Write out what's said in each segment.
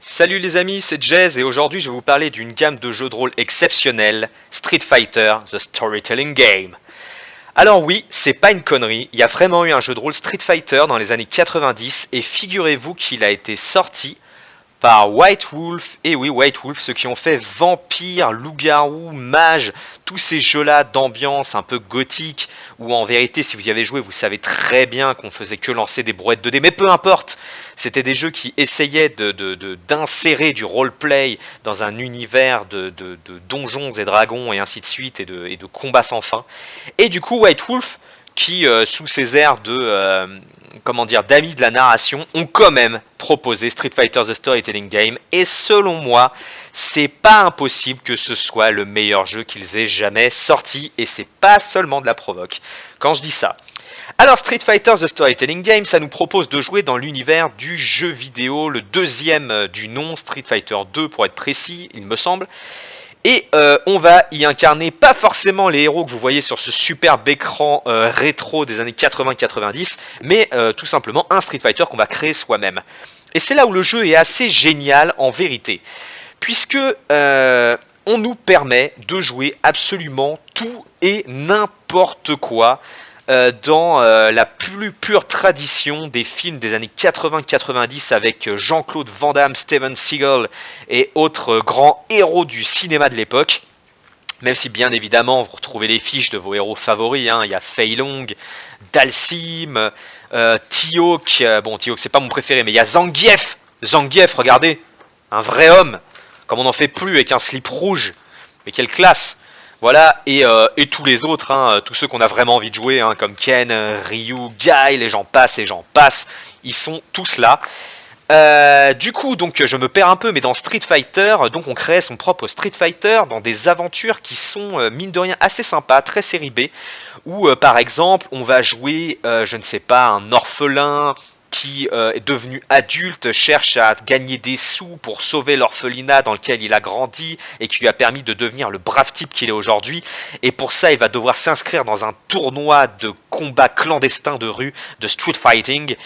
Salut les amis, c'est Jez et aujourd'hui je vais vous parler d'une gamme de jeux de rôle exceptionnelle, Street Fighter, The Storytelling Game. Alors oui, c'est pas une connerie, il y a vraiment eu un jeu de rôle Street Fighter dans les années 90 et figurez-vous qu'il a été sorti par White Wolf, et oui White Wolf, ceux qui ont fait Vampire, Loup-Garou, Mage, tous ces jeux-là d'ambiance un peu gothique, où en vérité si vous y avez joué vous savez très bien qu'on faisait que lancer des brouettes 2D, mais peu importe, c'était des jeux qui essayaient d'insérer du roleplay dans un univers de donjons et dragons et ainsi de suite, et de combats sans fin. Et du coup White Wolf, qui, sous ses airs comment dire, d'amis de la narration, ont quand même proposé Street Fighter The Storytelling Game. Et selon moi, c'est pas impossible que ce soit le meilleur jeu qu'ils aient jamais sorti. Et c'est pas seulement de la provoque quand je dis ça. Alors Street Fighter The Storytelling Game, ça nous propose de jouer dans l'univers du jeu vidéo, le deuxième du nom, Street Fighter 2 pour être précis, il me semble. Et on va y incarner pas forcément les héros que vous voyez sur ce superbe écran rétro des années 80-90, mais tout simplement un Street Fighter qu'on va créer soi-même. Et c'est là où le jeu est assez génial en vérité, puisque on nous permet de jouer absolument tout et n'importe quoi dans la plus pure tradition des films des années 80-90 avec Jean-Claude Van Damme, Steven Seagal et autres grands héros du cinéma de l'époque. Même si bien évidemment vous retrouvez les fiches de vos héros favoris, hein. Il y a Fei Long, Dalsim, T-Hawk, bon T-Hawk c'est pas mon préféré, mais il y a Zangief, Zangief regardez, un vrai homme, comme on n'en fait plus avec un slip rouge, mais quelle classe. Voilà, et tous les autres, hein, tous ceux qu'on a vraiment envie de jouer, hein, comme Ken, Ryu, Guy, et j'en passe, ils sont tous là. Du coup, donc je me perds un peu, mais dans Street Fighter, donc on crée son propre Street Fighter dans des aventures qui sont mine de rien assez sympas, très série B, où par exemple on va jouer, je ne sais pas, un orphelin qui est devenu adulte, cherche à gagner des sous pour sauver l'orphelinat dans lequel il a grandi et qui lui a permis de devenir le brave type qu'il est aujourd'hui. Et pour ça, il va devoir s'inscrire dans un tournoi de combat clandestin de rue, de street fighting.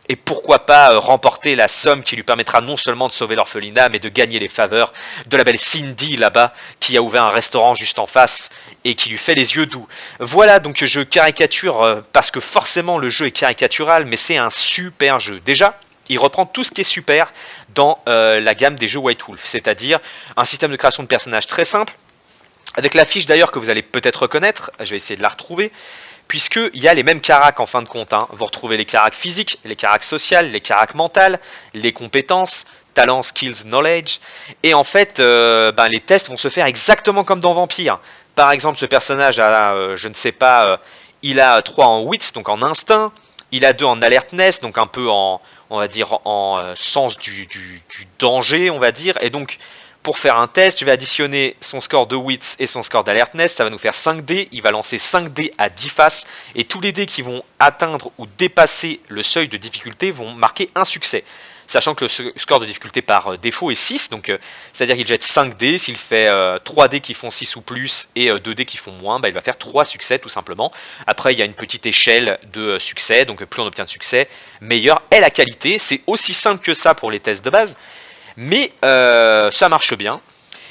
Et pourquoi pas remporter la somme qui lui permettra non seulement de sauver l'orphelinat, mais de gagner les faveurs de la belle Cindy là-bas, qui a ouvert un restaurant juste en face et qui lui fait les yeux doux. Voilà, donc je caricature parce que forcément le jeu est caricatural, mais c'est un super jeu. Déjà, il reprend tout ce qui est super dans la gamme des jeux White Wolf, c'est-à-dire un système de création de personnages très simple, avec la fiche d'ailleurs que vous allez peut-être reconnaître, je vais essayer de la retrouver, puisqu'il y a les mêmes caracs en fin de compte. Hein. Vous retrouvez les caracs physiques, les caracs sociales, les caracs mentales, les compétences, talents, skills, knowledge. Et en fait, les tests vont se faire exactement comme dans Vampire. Par exemple, ce personnage a, je ne sais pas, il a 3 en wits, donc en instinct. Il a 2 en alertness, donc un peu en, on va dire, en sens du danger, on va dire. Et donc, pour faire un test, je vais additionner son score de wits et son score d'alertness, ça va nous faire 5 dés, il va lancer 5 dés à 10 faces, et tous les dés qui vont atteindre ou dépasser le seuil de difficulté vont marquer un succès. Sachant que le score de difficulté par défaut est 6, donc c'est-à-dire qu'il jette 5 dés, s'il fait 3 dés qui font 6 ou plus et 2 dés qui font moins, il va faire 3 succès tout simplement. Après il y a une petite échelle de succès, donc plus on obtient de succès, meilleure est la qualité, c'est aussi simple que ça pour les tests de base. Mais ça marche bien.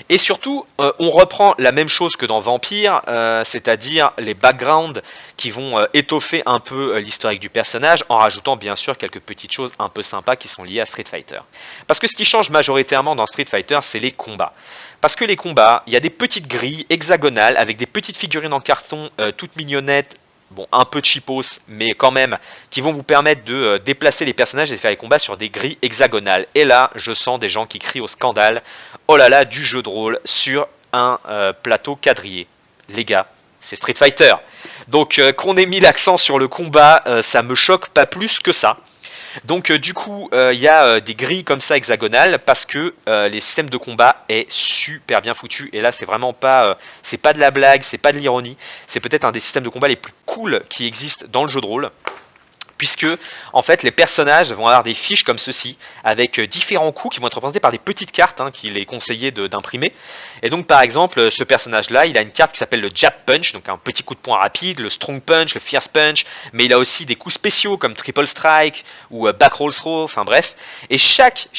Et surtout, on reprend la même chose que dans Vampire, c'est-à-dire les backgrounds qui vont étoffer un peu l'historique du personnage, en rajoutant bien sûr quelques petites choses un peu sympas qui sont liées à Street Fighter. Parce que ce qui change majoritairement dans Street Fighter, c'est les combats. Parce que les combats, il y a des petites grilles hexagonales avec des petites figurines en carton toutes mignonnettes, bon, un peu cheapos, mais quand même, qui vont vous permettre de déplacer les personnages et de faire les combats sur des grilles hexagonales. Et là, je sens des gens qui crient au scandale, oh là là, du jeu de rôle sur un plateau quadrillé. Les gars, c'est Street Fighter. Donc qu'on ait mis l'accent sur le combat, ça me choque pas plus que ça. Donc du coup, il y a des grilles comme ça hexagonales parce que les systèmes de combat est super bien foutu. Et là, c'est vraiment pas, c'est pas de la blague, c'est pas de l'ironie. C'est peut-être un des systèmes de combat les plus cool qui existent dans le jeu de rôle. puisque en fait les personnages vont avoir des fiches comme ceci, avec différents coups qui vont être représentés par des petites cartes qu'il est conseillé d'imprimer. Et donc par exemple, ce personnage-là, il a une carte qui s'appelle le Jab Punch, donc un petit coup de poing rapide, le Strong Punch, le Fierce Punch, mais il a aussi des coups spéciaux comme Triple Strike ou Back Roll Throw, enfin bref. Et chaque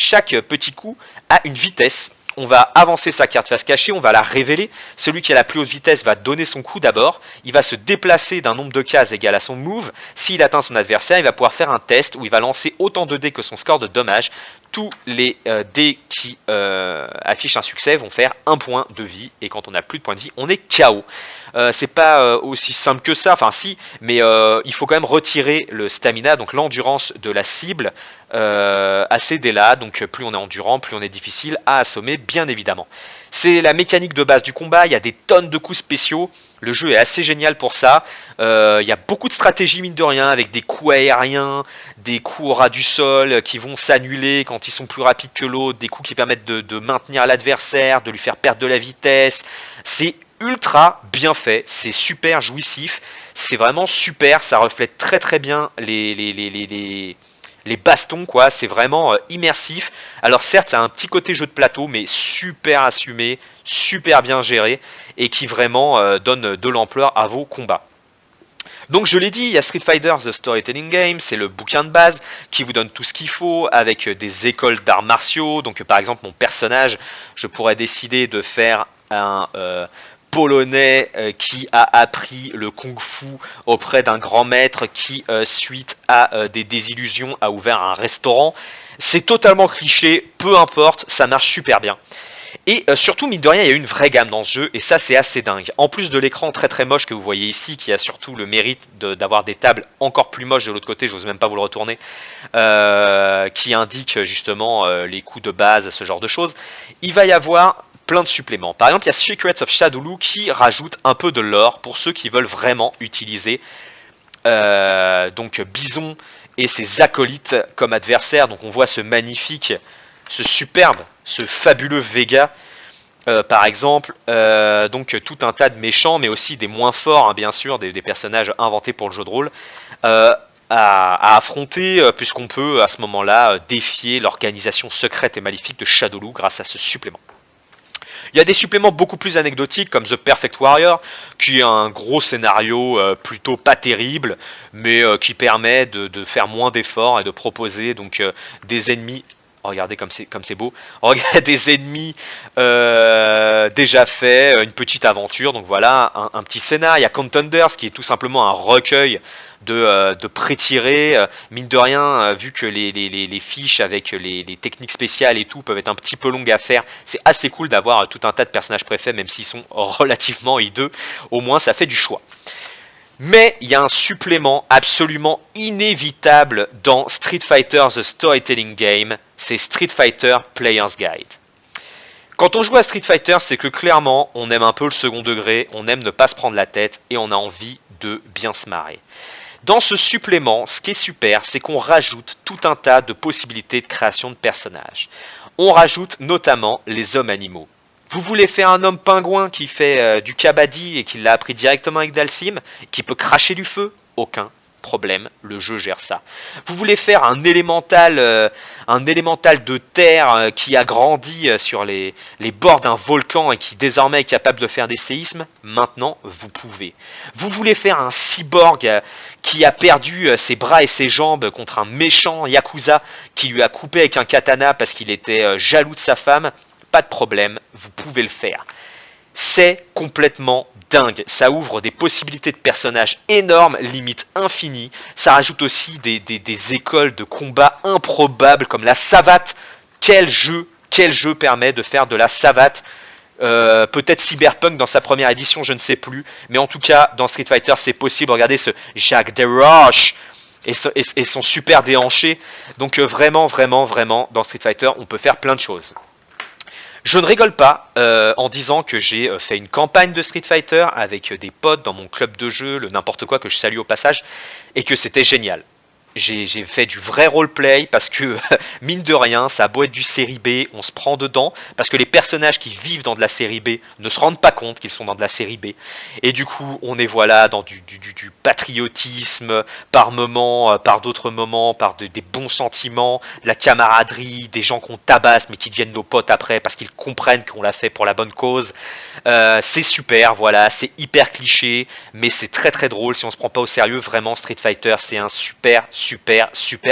petit coup a une vitesse. On va avancer sa carte face cachée, on va la révéler. Celui qui a la plus haute vitesse va donner son coup d'abord. Il va se déplacer d'un nombre de cases égal à son move. S'il atteint son adversaire, il va pouvoir faire un test où il va lancer autant de dés que son score de dommage. Tous les dés qui affichent un succès vont faire 1 point de vie. Et quand on n'a plus de points de vie, on est KO. C'est pas aussi simple que ça, enfin si, mais il faut quand même retirer le stamina, donc l'endurance de la cible à ces dés-là. Donc plus on est endurant, plus on est difficile à assommer, bien évidemment. C'est la mécanique de base du combat, il y a des tonnes de coups spéciaux. Le jeu est assez génial pour ça. Il y a beaucoup de stratégies mine de rien, avec des coups aériens, des coups au ras du sol qui vont s'annuler quand ils sont plus rapides que l'autre, des coups qui permettent de maintenir l'adversaire, de lui faire perdre de la vitesse. C'est ultra bien fait, c'est super jouissif, c'est vraiment super, ça reflète très très bien les bastons, quoi. C'est vraiment immersif. Alors certes, ça a un petit côté jeu de plateau, mais super assumé, super bien géré, et qui vraiment donne de l'ampleur à vos combats. Donc je l'ai dit, il y a Street Fighter The Storytelling Game, c'est le bouquin de base qui vous donne tout ce qu'il faut avec des écoles d'arts martiaux. Donc par exemple mon personnage, je pourrais décider de faire un polonais qui a appris le kung-fu auprès d'un grand maître qui, suite à des désillusions, a ouvert un restaurant. C'est totalement cliché, peu importe, ça marche super bien. Et surtout, mine de rien, il y a une vraie gamme dans ce jeu, et ça c'est assez dingue. En plus de l'écran très très moche que vous voyez ici, qui a surtout le mérite d'avoir des tables encore plus moches de l'autre côté, j'ose même pas vous le retourner, qui indique justement les coups de base, ce genre de choses, il va y avoir plein de suppléments. Par exemple, il y a Secrets of Shadowloo qui rajoute un peu de lore pour ceux qui veulent vraiment utiliser donc Bison et ses acolytes comme adversaires. Donc on voit ce magnifique, ce superbe, ce fabuleux Vega par exemple, donc tout un tas de méchants, mais aussi des moins forts, bien sûr, des personnages inventés pour le jeu de rôle, à affronter, puisqu'on peut à ce moment-là défier l'organisation secrète et maléfique de Shadowloo grâce à ce supplément. Il y a des suppléments beaucoup plus anecdotiques comme The Perfect Warrior, qui a un gros scénario plutôt pas terrible, mais qui permet de faire moins d'efforts et de proposer donc des ennemis. Regardez comme c'est beau. Regardez des ennemis déjà faits, une petite aventure. Donc voilà, un petit scénar. Il y a Contenders qui est tout simplement un recueil de pré-tirés. Mine de rien, vu que les fiches avec les techniques spéciales et tout peuvent être un petit peu longues à faire, c'est assez cool d'avoir tout un tas de personnages préfaits, même s'ils sont relativement hideux. Au moins, ça fait du choix. Mais il y a un supplément absolument inévitable dans Street Fighter The Storytelling Game, c'est Street Fighter Player's Guide. Quand on joue à Street Fighter, c'est que clairement, on aime un peu le second degré, on aime ne pas se prendre la tête et on a envie de bien se marrer. Dans ce supplément, ce qui est super, c'est qu'on rajoute tout un tas de possibilités de création de personnages. On rajoute notamment les hommes animaux. Vous voulez faire un homme pingouin qui fait du kabaddi et qui l'a appris directement avec Dalsim, qui peut cracher du feu? Aucun problème, le jeu gère ça. Vous voulez faire un élémental de terre qui a grandi sur les bords d'un volcan et qui désormais est capable de faire des séismes? Maintenant, vous pouvez. Vous voulez faire un cyborg qui a perdu ses bras et ses jambes contre un méchant yakuza qui lui a coupé avec un katana parce qu'il était jaloux de sa femme? Pas de problème, vous pouvez le faire. C'est complètement dingue. Ça ouvre des possibilités de personnages énormes, limite infinies. Ça rajoute aussi des écoles de combat improbables comme la savate. Quel jeu permet de faire de la savate? Peut-être Cyberpunk dans sa première édition, je ne sais plus. Mais en tout cas, dans Street Fighter, c'est possible. Regardez ce Jacques Desroches et son super déhanché. Donc vraiment, dans Street Fighter, on peut faire plein de choses. Je ne rigole pas en disant que j'ai fait une campagne de Street Fighter avec des potes dans mon club de jeu, le n'importe quoi que je salue au passage, et que c'était génial. J'ai fait du vrai roleplay parce que, mine de rien, ça a beau être du série B, on se prend dedans, parce que les personnages qui vivent dans de la série B ne se rendent pas compte qu'ils sont dans de la série B. Et du coup, on est voilà dans du patriotisme, par moments, par d'autres moments, des bons sentiments, de la camaraderie, des gens qu'on tabasse mais qui deviennent nos potes après parce qu'ils comprennent qu'on l'a fait pour la bonne cause. C'est super, voilà, c'est hyper cliché, mais c'est très très drôle si on se prend pas au sérieux. Vraiment, Street Fighter, c'est un super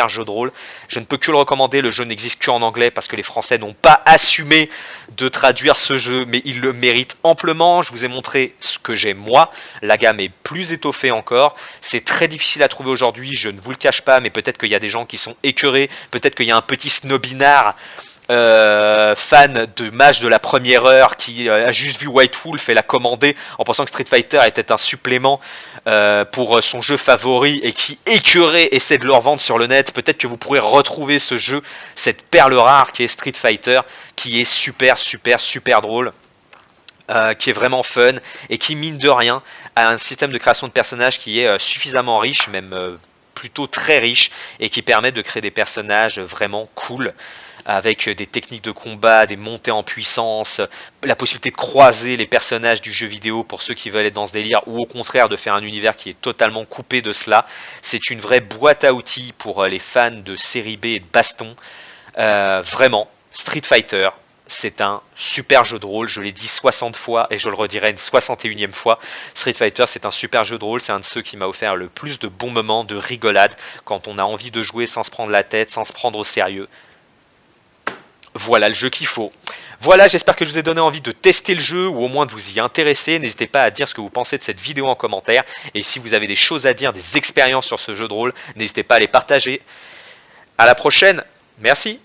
jeu de rôle. Je ne peux que le recommander. Le jeu n'existe qu'en anglais parce que les Français n'ont pas assumé de traduire ce jeu, mais ils le méritent amplement. Je vous ai montré ce que j'ai moi. La gamme est plus étoffée encore. C'est très difficile à trouver aujourd'hui, je ne vous le cache pas, mais peut-être qu'il y a des gens qui sont écœurés, peut-être qu'il y a un petit snobinard fan de match de la première heure qui a juste vu White Wolf et l'a commandé en pensant que Street Fighter était un supplément pour son jeu favori et qui écœuré essaie de le revendre sur le net. Peut-être que vous pourrez retrouver ce jeu, cette perle rare qui est Street Fighter, qui est super drôle. Qui est vraiment fun et qui mine de rien a un système de création de personnages qui est suffisamment riche, même plutôt très riche, et qui permet de créer des personnages vraiment cool avec des techniques de combat, des montées en puissance, la possibilité de croiser les personnages du jeu vidéo pour ceux qui veulent être dans ce délire, ou au contraire de faire un univers qui est totalement coupé de cela. C'est une vraie boîte à outils pour les fans de série B et de baston. Vraiment, Street Fighter, c'est un super jeu de rôle, je l'ai dit 60 fois et je le redirai une 61e fois. Street Fighter, c'est un super jeu de rôle, c'est un de ceux qui m'a offert le plus de bons moments, de rigolade, quand on a envie de jouer sans se prendre la tête, sans se prendre au sérieux. Voilà le jeu qu'il faut. Voilà, j'espère que je vous ai donné envie de tester le jeu ou au moins de vous y intéresser. N'hésitez pas à dire ce que vous pensez de cette vidéo en commentaire. Et si vous avez des choses à dire, des expériences sur ce jeu de rôle, n'hésitez pas à les partager. À la prochaine, merci.